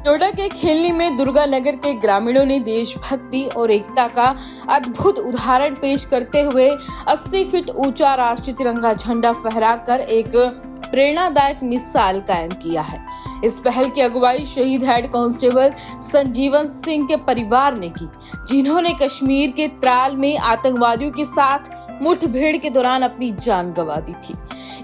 डोडा के खेलनी में दुर्गा नगर के ग्रामीणों ने देशभक्ति और एकता का अद्भुत उदाहरण पेश करते हुए 80 फीट ऊंचा राष्ट्रीय तिरंगा झंडा फहराकर एक प्रेरणादायक मिसाल कायम किया है। इस पहल की अगुवाई शहीद हेड कांस्टेबल संजीवन सिंह के परिवार ने की, जिन्होंने कश्मीर के त्राल में आतंकवादियों के साथ मुठभेड़ के दौरान अपनी जान गंवा दी थी।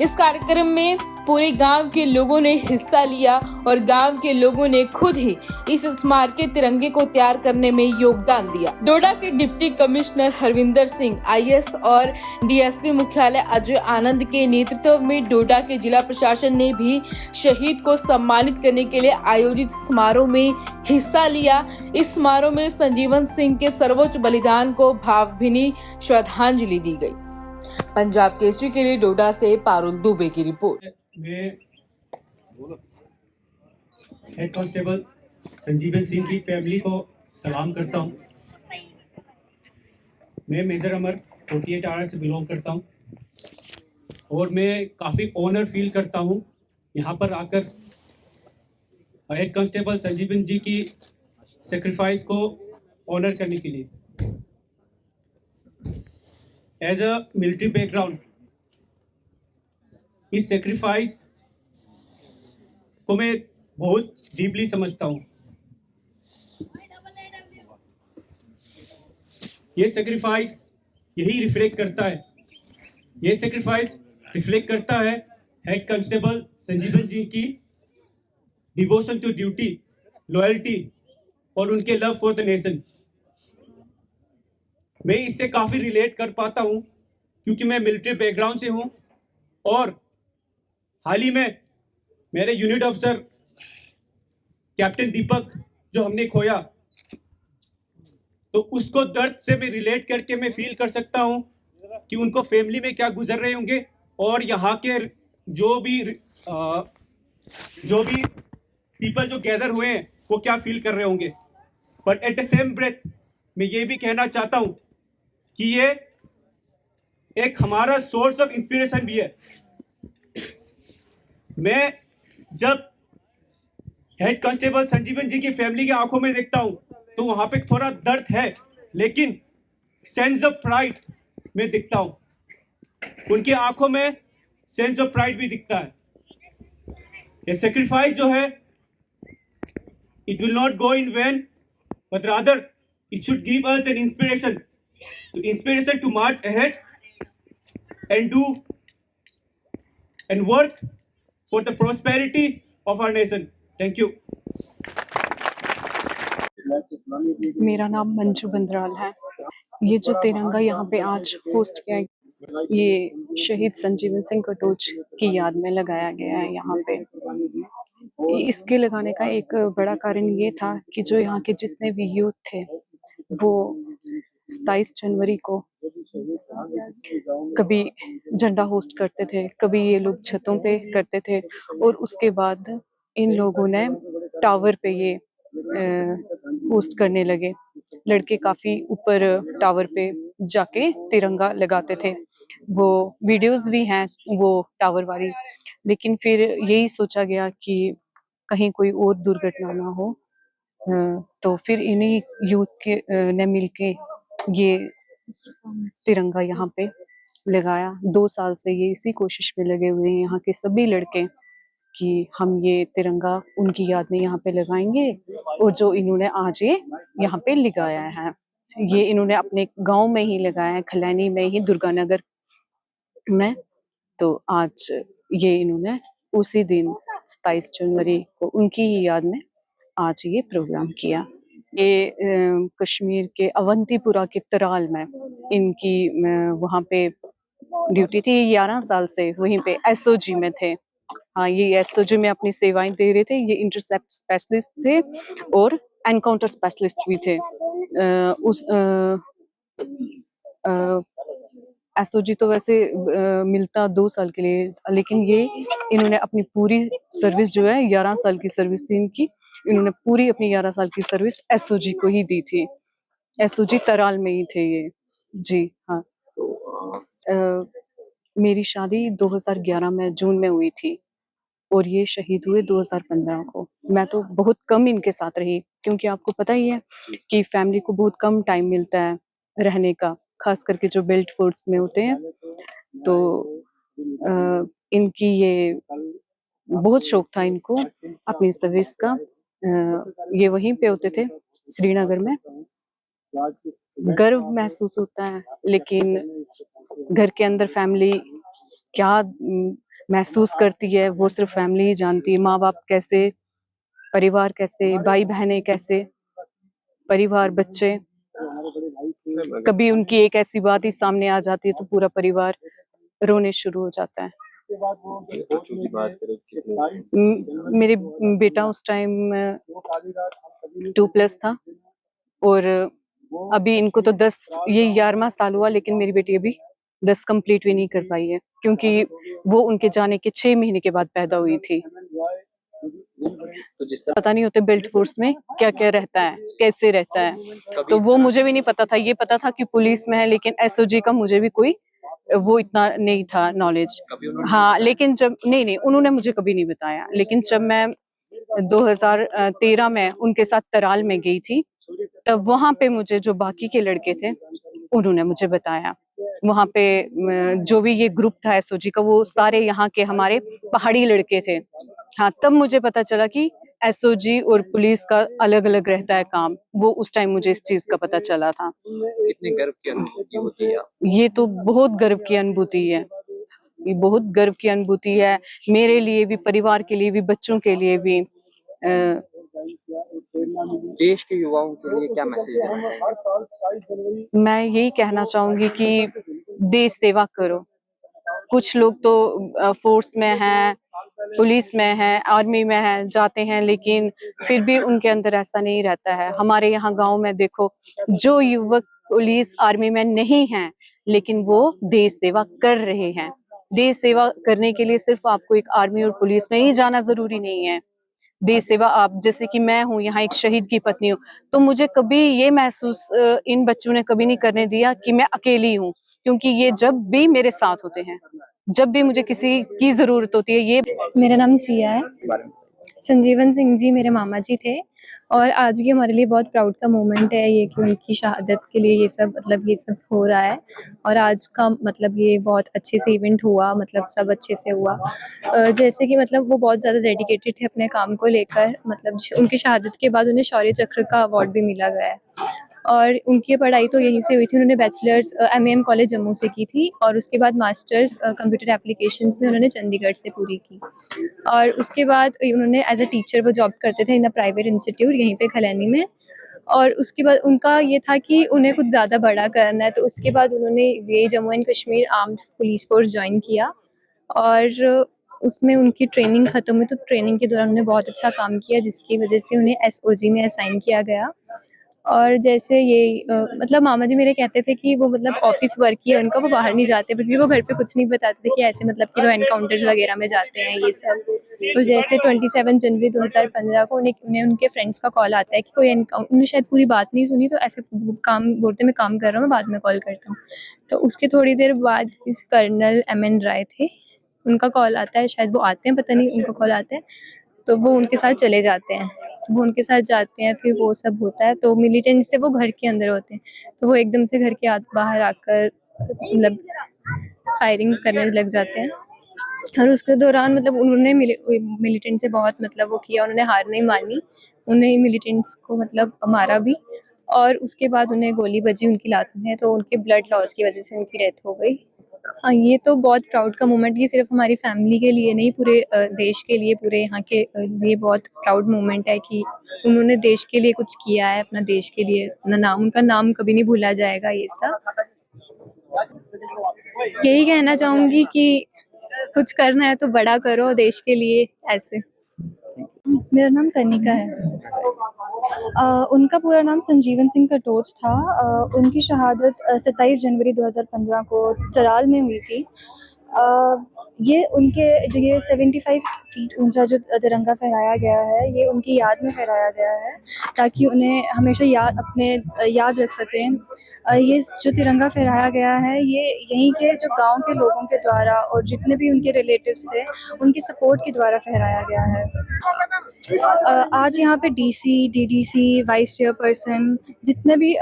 इस कार्यक्रम में पूरे गांव के लोगों ने हिस्सा लिया और गांव के लोगों ने खुद ही इस स्मारकीय तिरंगे को तैयार करने में योगदान दिया। डोडा के deputy commissioner Harvinder Singh IAS और डीएसपी मुख्यालय अजय आनंद के नेतृत्व में डोडा के जिला प्रशासन ने भी शहीद को सम्मानित करने के लिए आयोजित समारोह में हिस्सा लिया। इस समारोह में संजीवन सिंह के सर्वोच्च बलिदान को भावभीनी श्रद्धांजलि दी गई। पंजाब केसरी के लिए डोडा से पारुल दुबे की रिपोर्ट। मैं हेड कांस्टेबल संजीवन सिंह की फैमिली को सलाम करता हूं। मैं मेजर अमर 48 आर से बिलोंग करता हूं और मैं काफ़ी ऑनर फील करता हूं यहां पर आकर हेड कांस्टेबल संजीवन जी की सेक्रीफाइस को ऑनर करने के लिए। एज अ मिलिट्री बैकग्राउंड इस सेक्रीफाइस को मैं बहुत डीपली समझता हूँ। ये सेक्रीफाइस यही रिफ्लेक्ट करता है, ये सेक्रीफाइस रिफ्लेक्ट करता है हेड कांस्टेबल संजीवन जी की डिवोशन टू ड्यूटी, लॉयल्टी और उनके लव फॉर द नेशन। मैं इससे काफ़ी रिलेट कर पाता हूँ क्योंकि मैं मिलिट्री बैकग्राउंड से हूँ और हाल ही में मेरे यूनिट अफसर कैप्टन दीपक जो हमने खोया, तो उसको दर्द से मैं रिलेट करके मैं फील कर सकता हूँ कि उनको फैमिली में क्या गुजर रहे होंगे और यहाँ के जो भी पीपल जो गैदर हुए हैं वो क्या फील कर रहे होंगे। But at the same breath मैं ये भी कहना चाहता हूँ कि ये एक हमारा सोर्स ऑफ इंस्पिरेशन भी है। मैं जब हेड कांस्टेबल संजीवन जी की फैमिली की आंखों में देखता हूं तो वहां पे थोड़ा दर्द है, लेकिन सेंस ऑफ प्राइड में दिखता हूं। उनकी आंखों में सेंस ऑफ प्राइड भी दिखता है। ये सेक्रीफाइस जो है it will not go in vain but rather it should give us an inspiration to march ahead and do and work for the prosperity of our nation. Thank you. मेरा नाम मंजू बंदराल है। ये जो तिरंगा यहाँ पे आज होस्ट किया, ये शहीद संजीवन सिंह कटोच की याद में लगाया गया है। यहाँ पे इसके लगाने का एक बड़ा कारण ये था कि जो यहाँ के जितने भी यूथ थे वो 27 जनवरी को कभी झंडा होस्ट करते थे, कभी ये लोग छतों पे करते थे और उसके बाद इन लोगों ने टावर पे ये होस्ट करने लगे। लड़के काफी ऊपर टावर पे जाके तिरंगा लगाते थे। वो वीडियोस भी हैं वो टावर वाली, लेकिन फिर यही सोचा गया कि कहीं कोई और दुर्घटना ना हो, तो फिर इन्हीं यूथ के ने मिलके ये तिरंगा यहाँ पे लगाया। 2 साल से ये इसी कोशिश में लगे हुए हैं यहाँ के सभी लड़के कि हम ये तिरंगा उनकी याद में यहाँ पे लगाएंगे और जो इन्होंने आज ये यहाँ पे लगाया है, ये इन्होंने अपने गांव में ही लगाया है, खलैनी में ही, दुर्गा नगर में। तो आज ये इन्होंने उसी दिन 27 जनवरी को उनकी ही याद में आज ये प्रोग्राम किया। ये कश्मीर के अवंतीपुरा के तराल में इनकी वहाँ पे ड्यूटी थी। 11 साल से वहीं पे एसओजी में थे। हाँ, ये एसओजी में अपनी सेवाएं दे रहे थे। ये इंटरसेप्ट स्पेशलिस्ट थे और एनकाउंटर स्पेशलिस्ट भी थे। एसओजी तो वैसे मिलता 2 साल के लिए, लेकिन ये इन्होंने अपनी पूरी सर्विस जो है 11 साल की सर्विस थी इनकी, इन्होंने पूरी अपनी 11 साल की सर्विस एसओजी को ही दी थी। एसओजी तराल में ही थे ये। जी हाँ। मेरी शादी 2011 में जून में हुई थी और ये शहीद हुए 2015 को। मैं तो बहुत कम इनके साथ रही, क्योंकि आपको पता ही है कि फैमिली को बहुत कम टाइम मिलता है रहने का, खास करके जो बेल्ट फोर्स में होते हैं। तो इनकी ये बहुत शौक था इनको अपनी सर्विस का। ये वहीं पे होते थे श्रीनगर में। गर्व महसूस होता है, लेकिन घर के अंदर फैमिली क्या महसूस करती है वो सिर्फ फैमिली ही जानती है। माँ बाप कैसे, परिवार कैसे, भाई बहनें कैसे, परिवार, बच्चे, कभी उनकी एक ऐसी बात ही सामने आ जाती है तो पूरा परिवार रोने शुरू हो जाता है। मेरे बेटा उस टाइम 2+ था, और अभी इनको तो 10, ये 11वां साल हुआ, लेकिन मेरी बेटी अभी 10 कंप्लीट भी नहीं कर पाई है, क्योंकि वो उनके जाने के 6 महीने के बाद पैदा हुई थी। तो जिस तरह पता नहीं होते बेल्ट फोर्स में क्या क्या रहता है, कैसे रहता है, तो वो मुझे भी नहीं पता था। ये पता था कि पुलिस में है, लेकिन एसओजी का मुझे भी कोई वो इतना नहीं था नॉलेज। कभी उन्होंने हाँ, लेकिन जब नहीं, उन्होंने मुझे कभी नहीं बताया। लेकिन जब मैं 2013 में उनके साथ तराल में गई थी, तब वहां पे मुझे जो बाकी के लड़के थे उन्होंने मुझे बताया। वहां पे जो भी ये ग्रुप था एसओजी का, वो सारे यहाँ के हमारे पहाड़ी लड़के थे। हाँ, तब मुझे पता चला कि एसओजी और पुलिस का अलग अलग रहता है काम। वो उस टाइम मुझे इस चीज का पता चला था। कितने गर्व की अनुभूति होती है? ये तो बहुत गर्व की अनुभूति है, ये बहुत गर्व की अनुभूति है, मेरे लिए भी, परिवार के लिए भी, बच्चों के लिए भी। देश के युवाओं के लिए क्या मैसेज देना चाहेंगे? मैं यही कहना चाहूंगी कि देश सेवा करो। कुछ लोग तो फोर्स में हैं, पुलिस में हैं, आर्मी में हैं, जाते हैं, लेकिन फिर भी उनके अंदर ऐसा नहीं रहता है। हमारे यहाँ गांव में देखो, जो युवक पुलिस आर्मी में नहीं हैं, लेकिन वो देश सेवा कर रहे हैं। देश सेवा करने के लिए सिर्फ आपको एक आर्मी और पुलिस में ही जाना जरूरी नहीं है। देश सेवा, आप जैसे कि मैं हूँ यहाँ एक शहीद की पत्नी हूँ, तो मुझे कभी ये महसूस इन बच्चों ने कभी नहीं करने दिया कि मैं अकेली हूँ, क्योंकि ये जब भी मेरे साथ होते हैं, जब भी मुझे किसी की जरूरत होती है। ये मेरा नाम जिया है। बारे में संजीवन सिंह जी मेरे मामा जी थे, और आज ये हमारे लिए बहुत प्राउड का मोमेंट है ये, कि उनकी शहादत के लिए ये सब हो रहा है। और आज का मतलब ये बहुत अच्छे से इवेंट हुआ, मतलब सब अच्छे से हुआ। जैसे कि मतलब वो बहुत ज़्यादा डेडिकेटेड थे अपने काम को लेकर। मतलब उनकी शहादत के बाद उन्हें शौर्य चक्र का अवार्ड भी मिला गया है। और उनकी पढ़ाई तो यहीं से हुई थी। उन्होंने बैचलर्स एमएएम कॉलेज जम्मू से की थी, और उसके बाद मास्टर्स कंप्यूटर एप्लीकेशंस में उन्होंने चंडीगढ़ से पूरी की। और उसके बाद उन्होंने एज अ टीचर वो जॉब करते थे इन अ प्राइवेट इंस्टीट्यूट यहीं पे खलैनी में। और उसके बाद उनका ये था कि उन्हें कुछ ज़्यादा बड़ा करना है, तो उसके बाद उन्होंने ये Jammu and Kashmir armed police force join किया। और उसमें उनकी ट्रेनिंग ख़त्म हुई, तो ट्रेनिंग के दौरान उन्होंने बहुत अच्छा काम किया, जिसकी वजह से उन्हें एसओजी में असाइन किया गया। और जैसे ये मतलब मामा जी मेरे कहते थे कि वो मतलब ऑफिस वर्क ही है उनका, वो बाहर नहीं जाते, क्योंकि वो घर पे कुछ नहीं बताते थे कि ऐसे मतलब कि वो एनकाउंटर्स वगैरह में जाते हैं ये सब। तो जैसे 27 जनवरी 2015 को उन्हें उनके फ्रेंड्स का कॉल आता है कि कोई एनकाउंटर, उन्होंने शायद पूरी बात नहीं सुनी, तो ऐसे काम बोलते मैं काम कर रहा हूँ, मैं बाद में कॉल करता हूँ। तो उसके थोड़ी देर बाद इस कर्नल एमएन राय थे, उनका कॉल आता है, शायद वो आते हैं, पता नहीं, उनका कॉल आता है, तो वो उनके साथ चले जाते हैं। वो उनके साथ जाते हैं, फिर वो सब होता है, तो मिलिटेंट से वो घर के अंदर होते हैं, तो वो एकदम से घर के बाहर आकर मतलब फायरिंग करने लग जाते हैं। और उसके दौरान मतलब उन्होंने मिलिटेंट से बहुत मतलब वो किया, उन्होंने हार नहीं मानी, उन्हें मिलिटेंट्स को मतलब मारा भी। और उसके बाद उन्हें गोली बजी उनकी लात में, तो उनके ब्लड लॉस की वजह से उनकी डेथ हो गई। हाँ, ये तो बहुत प्राउड का मोमेंट, ये सिर्फ हमारी फैमिली के लिए नहीं, पूरे देश के लिए, पूरे यहाँ के लिए बहुत प्राउड मोमेंट है कि उन्होंने देश के लिए कुछ किया है, अपना देश के लिए अपना नाम, उनका नाम कभी नहीं भूला जाएगा। ये सब यही कहना चाहूँगी कि कुछ करना है तो बड़ा करो देश के लिए, ऐसे। मेरा नाम कनिका है। उनका पूरा नाम संजीवन सिंह कटोच था। उनकी शहादत 27 जनवरी 2015 को तराल में हुई थी। ये उनके जो ये 75 फीट ऊंचा जो तिरंगा फहराया गया है, ये उनकी याद में फहराया गया है, ताकि उन्हें हमेशा याद रख सकें ये जो तिरंगा फहराया गया है ये यहीं के जो गांव के लोगों के द्वारा और जितने भी उनके रिलेटिव्स थे उनकी सपोर्ट के द्वारा फहराया गया है। आज यहाँ पे डीसी, डीडीसी, वाइस चेयरपर्सन जितने भी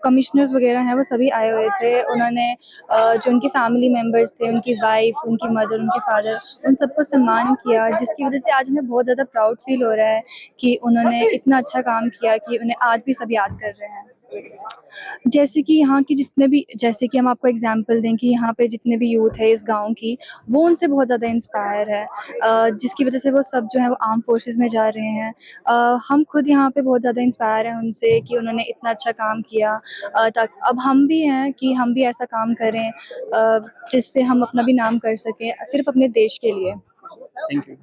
कमिश्नर्स वगैरह हैं वो सभी आए हुए थे। उन्होंने जो उनके फैमिली मेम्बर्स थे, उनकी वाइफ, उनकी मदर, उनके फादर, उन सबको सम्मान किया, जिसकी वजह से आज हमें बहुत ज़्यादा प्राउड फील हो रहा है कि उन्होंने इतना अच्छा काम किया कि उन्हें आज भी सब याद कर रहे हैं। जैसे कि यहाँ की जितने भी, जैसे कि हम आपको एग्जांपल दें कि यहाँ पे जितने भी यूथ है इस गांव की, वो उनसे बहुत ज़्यादा इंस्पायर है, जिसकी वजह से वो सब जो है वो आर्म फोर्सेस में जा रहे हैं। हम खुद यहाँ पे बहुत ज़्यादा इंस्पायर हैं उनसे कि उन्होंने इतना अच्छा काम किया। अब हम भी हैं कि हम भी ऐसा काम करें जिससे हम अपना भी नाम कर सकें, सिर्फ अपने देश के लिए। Thank you.